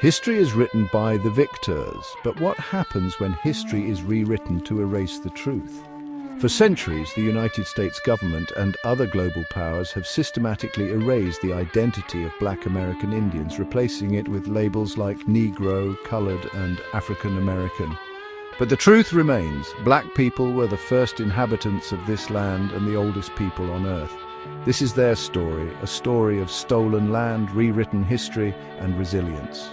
History is written by the victors, but what happens when history is rewritten to erase the truth? For centuries, the United States government and other global powers have systematically erased the identity of Black American Indians, replacing it with labels like Negro, colored, and African American. But the truth remains: black people were the first inhabitants of this land and the oldest people on Earth. This is their story, a story of stolen land, rewritten history, and resilience.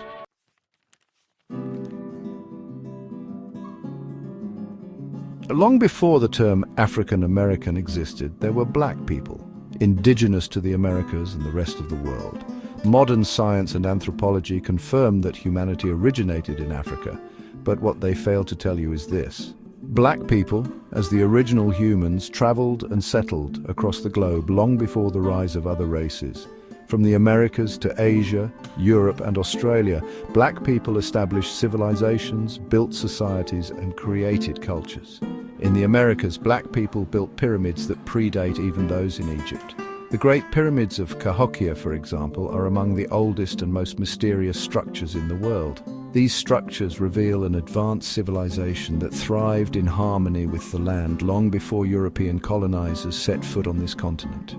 Long before the term African American existed, there were black people, indigenous to the Americas and the rest of the world. Modern science and anthropology confirm that humanity originated in Africa, but what they fail to tell you is this: black people, as the original humans, traveled and settled across the globe long before the rise of other races. From the Americas to Asia, Europe, and Australia, black people established civilizations, built societies, and created cultures. In the Americas, black people built pyramids that predate even those in Egypt. The Great Pyramids of Cahokia, for example, are among the oldest and most mysterious structures in the world. These structures reveal an advanced civilization that thrived in harmony with the land long before European colonizers set foot on this continent.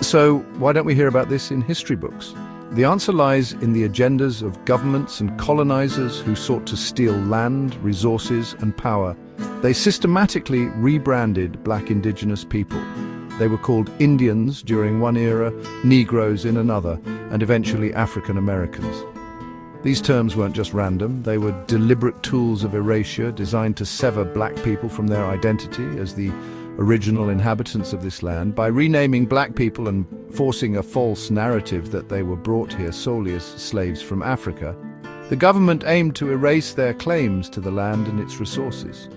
So, why don't we hear about this in history books? The answer lies in the agendas of governments and colonizers who sought to steal land, resources, and power. They systematically rebranded Black Indigenous people. They were called Indians during one era, Negroes in another, and eventually African Americans. These terms weren't just random, they were deliberate tools of erasure designed to sever black people from their identity as the original inhabitants of this land. By renaming black people and forcing a false narrative that they were brought here solely as slaves from Africa, the government aimed to erase their claims to the land and its resources.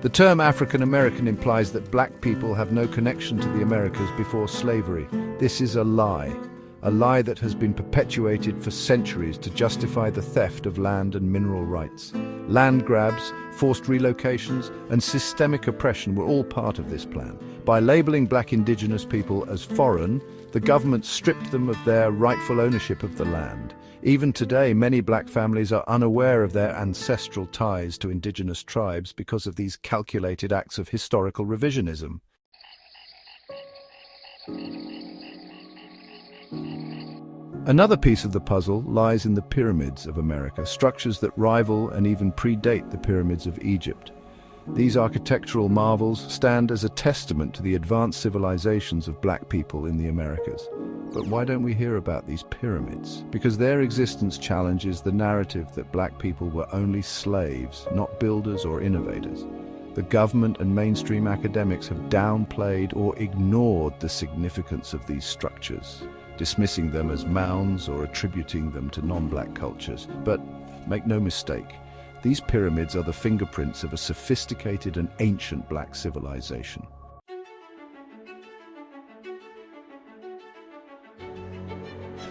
The term African American implies that black people have no connection to the Americas before slavery. This is a lie that has been perpetuated for centuries to justify the theft of land and mineral rights. Land grabs, forced relocations, and systemic oppression were all part of this plan. By labeling Black Indigenous people as foreign, the government stripped them of their rightful ownership of the land. Even today, many black families are unaware of their ancestral ties to indigenous tribes because of these calculated acts of historical revisionism. Another piece of the puzzle lies in the pyramids of America, structures that rival and even predate the pyramids of Egypt. These architectural marvels stand as a testament to the advanced civilizations of black people in the Americas. But why don't we hear about these pyramids? Because their existence challenges the narrative that black people were only slaves, not builders or innovators. The government and mainstream academics have downplayed or ignored the significance of these structures, dismissing them as mounds or attributing them to non-black cultures. But make no mistake, these pyramids are the fingerprints of a sophisticated and ancient black civilization.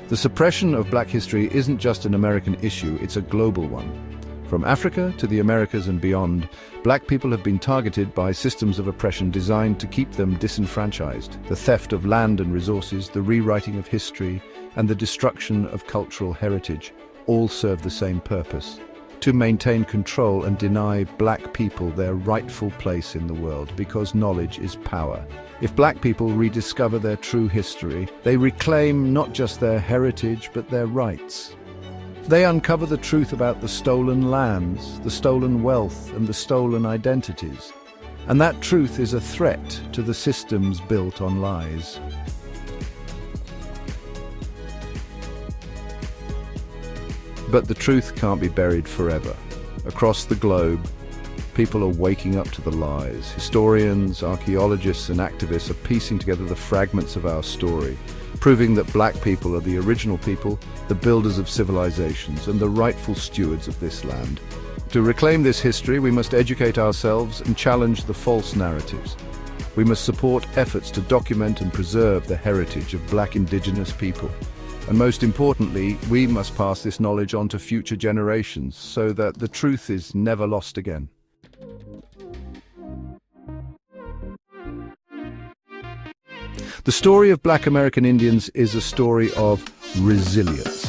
The suppression of black history isn't just an American issue, it's a global one. From Africa to the Americas and beyond, black people have been targeted by systems of oppression designed to keep them disenfranchised. The theft of land and resources, the rewriting of history, and the destruction of cultural heritage all serve the same purpose: to maintain control and deny black people their rightful place in the world, because knowledge is power. If black people rediscover their true history, they reclaim not just their heritage but their rights. They uncover the truth about the stolen lands, the stolen wealth, and the stolen identities. And that truth is a threat to the systems built on lies. But the truth can't be buried forever. Across the globe, people are waking up to the lies. Historians, archaeologists, and activists are piecing together the fragments of our story, proving that black people are the original people, the builders of civilizations, and the rightful stewards of this land. To reclaim this history, we must educate ourselves and challenge the false narratives. We must support efforts to document and preserve the heritage of Black Indigenous people. And most importantly, we must pass this knowledge on to future generations so that the truth is never lost again. The story of Black American Indians is a story of resilience.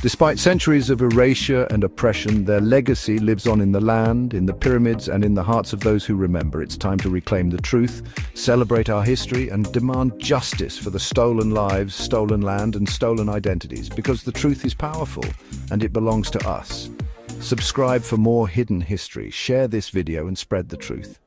Despite centuries of erasure and oppression, their legacy lives on in the land, in the pyramids, and in the hearts of those who remember. It's time to reclaim the truth, celebrate our history, and demand justice for the stolen lives, stolen land, and stolen identities, because the truth is powerful, and it belongs to us. Subscribe for more hidden history, share this video, and spread the truth.